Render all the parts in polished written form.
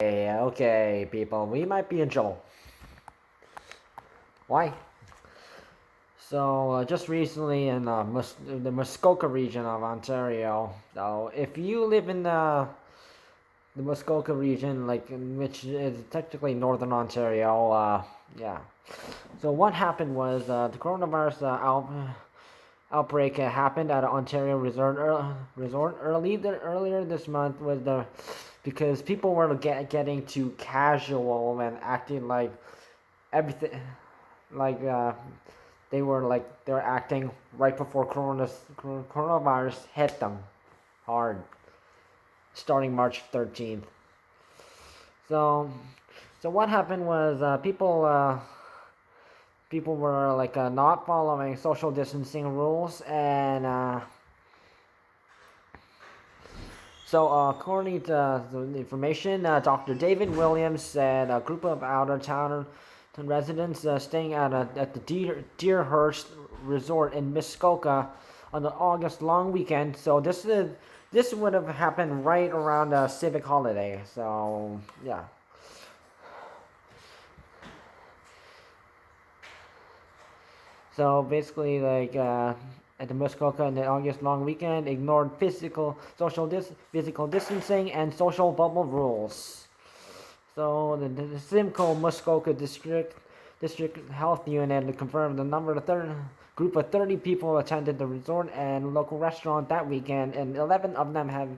Okay, people, we might be in trouble. Why? So, just recently in the Muskoka region of Ontario, so if you live in the Muskoka region, which is technically northern Ontario, yeah. So what happened was the coronavirus outbreak happened at an Ontario resort earlier this month was the because people were getting too casual and acting like everything like they were acting right before coronavirus hit them hard starting March 13th. So so what happened was people were not following social distancing rules and according to the information, Dr. David Williams said a group of out-of-town residents staying at the Deerhurst Resort in Muskoka on the August long weekend. So this would have happened right around Civic Holiday. So yeah. So basically, at the Muskoka in the August long weekend, ignored physical distancing and social bubble rules. So the Simcoe Muskoka District Health Unit confirmed the number of group of 30 people attended the resort and local restaurant that weekend, and 11 of them had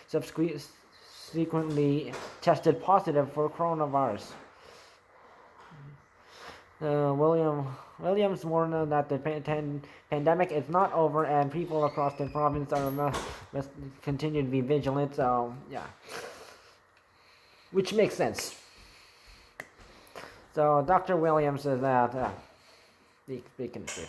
subsequently tested positive for coronavirus. Williams warned that the pandemic is not over and people across the province must continue to be vigilant. So, yeah. Which makes sense. So, Dr. Williams is speaking to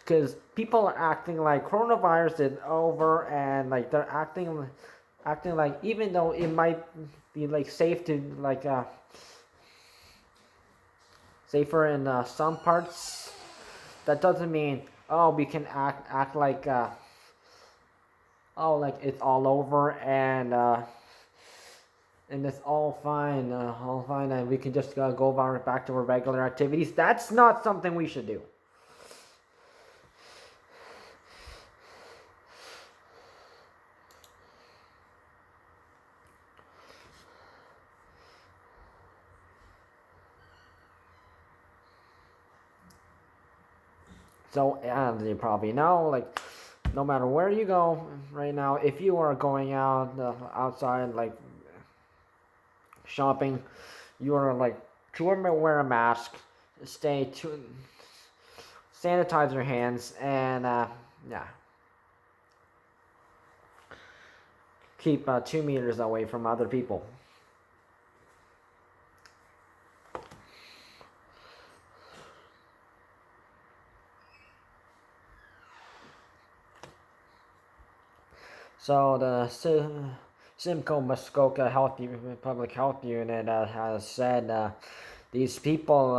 because people are acting like coronavirus is over and they're acting like even though it might be safe to safer in some parts, that doesn't mean we can act like it's all over and it's all fine and we can just go back to our regular activities. That's not something we should do. So, as you probably know, no matter where you go right now, if you are going out outside, shopping, you are to wear a mask, sanitize your hands, and yeah, keep 2 meters away from other people. So the Simcoe Muskoka Public Health Unit has said these people,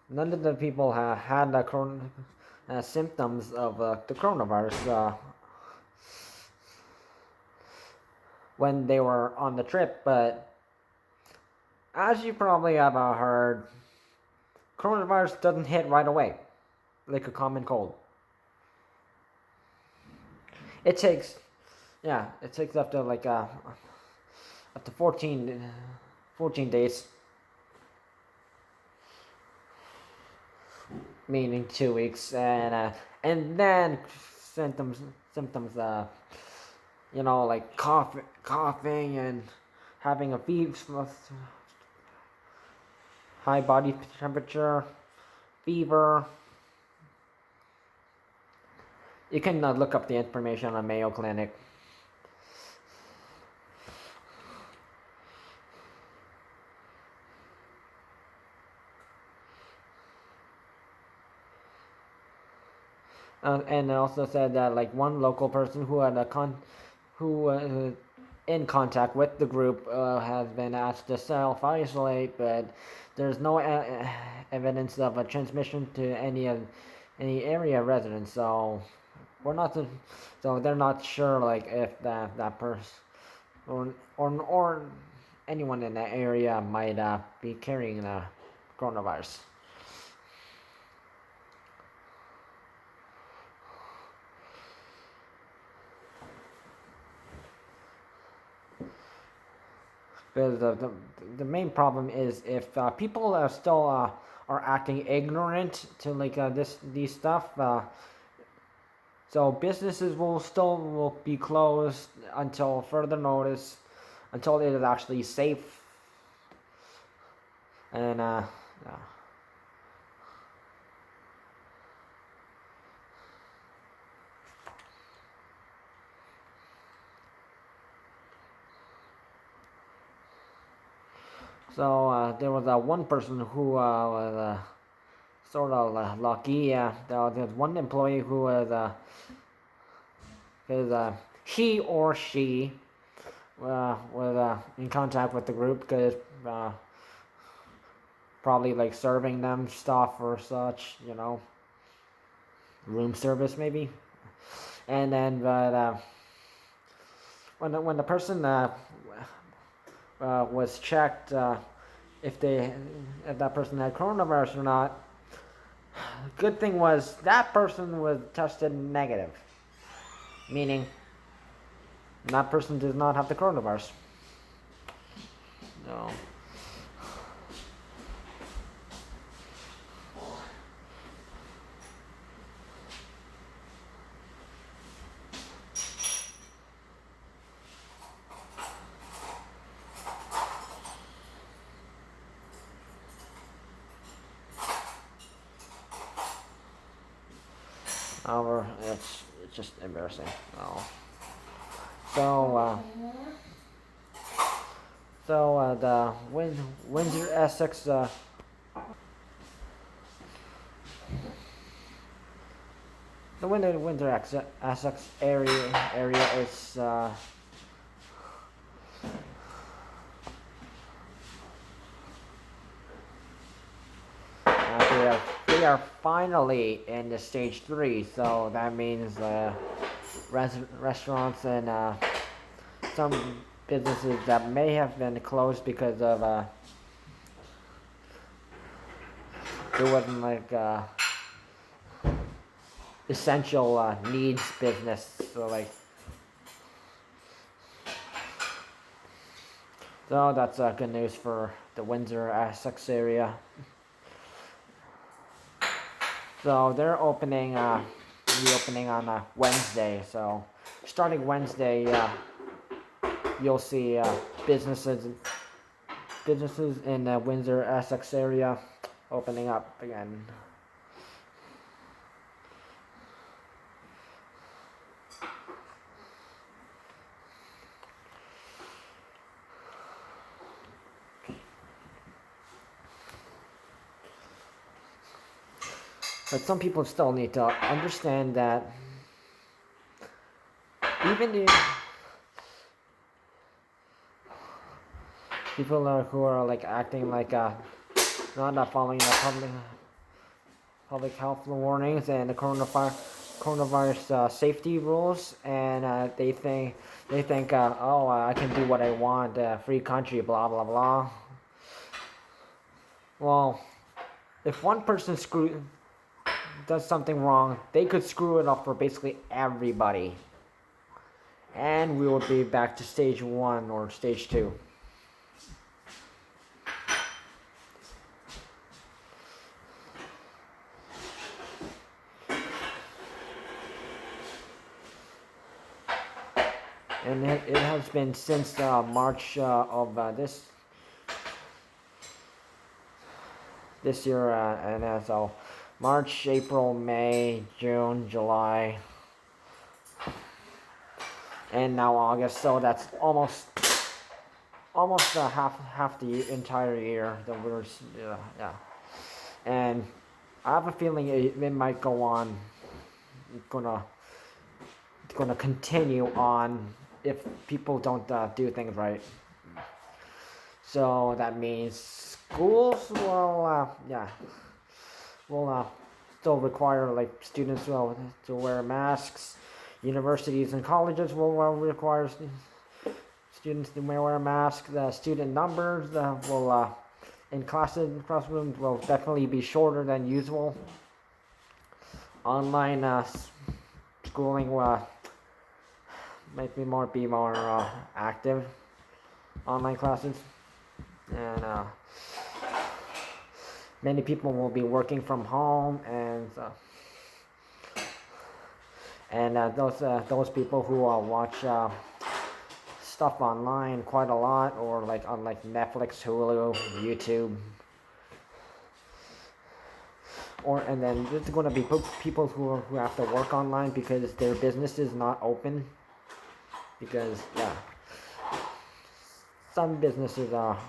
none of the people had symptoms of the coronavirus when they were on the trip, but as you probably have heard, coronavirus doesn't hit right away like a common cold. It takes up to up to 14 days, meaning 2 weeks, and then symptoms like coughing and having a high body temperature, fever. You can look up the information on Mayo Clinic. And also said that one local person who had in contact with the group has been asked to self-isolate, but there's no evidence of a transmission to any area residents. So we're not so they're not sure if that person or anyone in that area might be carrying the coronavirus. Because the main problem is if people are still are acting ignorant to like these stuff. So businesses will be closed until further notice, until it is actually safe. And yeah. So there was one person who was sort of lucky. There was one employee who he or she was in contact with the group because probably like serving them stuff or such, room service maybe. And then when the person was checked if that person had coronavirus or not, good thing was that person was tested negative, meaning that person does not have the coronavirus. No. However, it's just embarrassing. Oh. So the Windsor-Essex the Windsor-Essex area is they are finally in the stage 3, so that means restaurants and some businesses that may have been closed because of it wasn't like essential needs business, so that's good news for the Windsor-Essex area. So they're reopening on Wednesday. So starting Wednesday, you'll see businesses in the Windsor-Essex area opening up again. But some people still need to understand that even if people who are like acting like not following the public health warnings and the coronavirus safety rules, and they think I can do what I want, free country, blah blah blah. Well, if one person does something wrong, they could screw it up for basically everybody, and we will be back to stage 1 or stage 2. And it has been since March of this year, and so March, April, May, June, July, and now August. So that's almost half the entire year that we're yeah. And I have a feeling it might go on. It's gonna continue on if people don't do things right. So that means schools will still require like students to wear masks. Universities and colleges will require Students may wear a mask. The student numbers will in classrooms will definitely be shorter than usual. Online schooling might be more active. Online classes, and many people will be working from home, and those people who watch stuff online quite a lot, or like on like Netflix, Hulu, YouTube, and then there's going to be people who have to work online because their business is not open, because some businesses aren't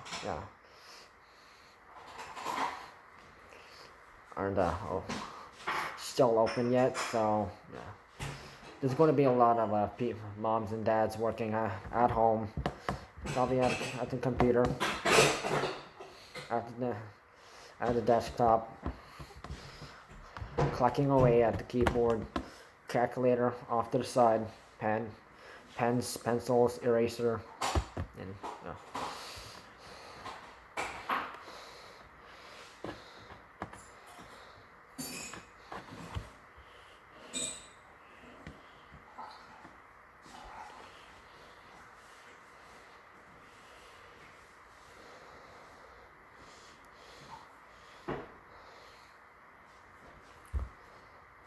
still open yet, so there's going to be a lot of moms and dads working at home, probably at the computer, at the desktop, clicking away at the keyboard, calculator off to the side, pens, pencils, eraser, and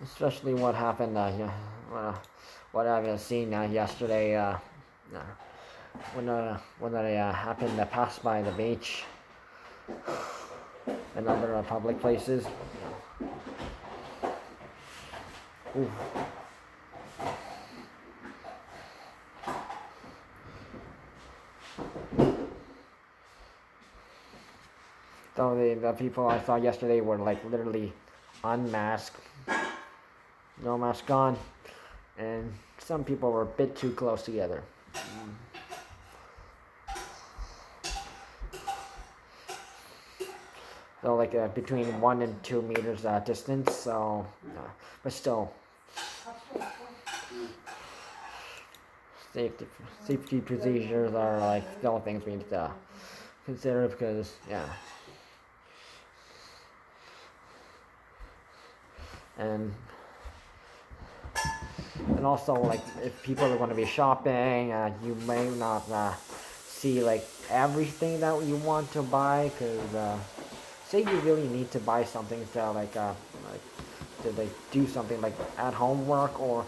especially what happened, what I've seen yesterday, when I happened to pass by the beach and other public places. Ooh. So the people I saw yesterday were like literally unmasked, no mask on, and some people were a bit too close together. So like between 1 and 2 meters distance. So, but still, safety procedures are like still things we need to consider, because and also like if people are going to be shopping, you may not see like everything that you want to buy, because say you really need to buy something to like to do something like at home work, or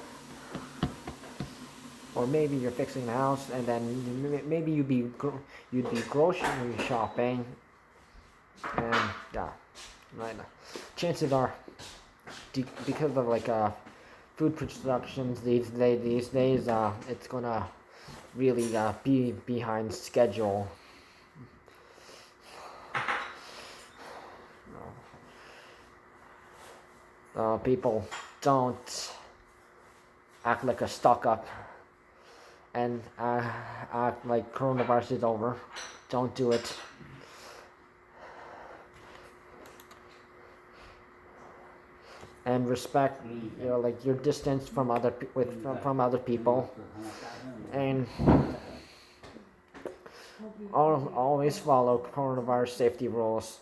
maybe you're fixing the house, and then maybe you'd be grocery shopping, and chances are, because of like food productions these days, it's gonna really be behind schedule. People don't act like a stock up and act like coronavirus is over. Don't do it. And respect, like your distance from other people, and always follow coronavirus safety rules.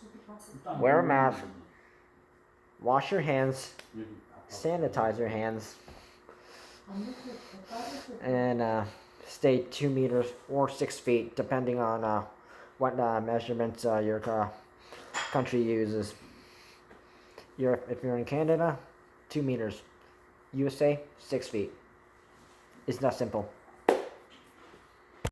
Wear a mask. Wash your hands. Sanitize your hands. And stay 2 meters or 6 feet, depending on what measurements your country uses. If you're in Canada, 2 meters. USA, 6 feet. It's that simple.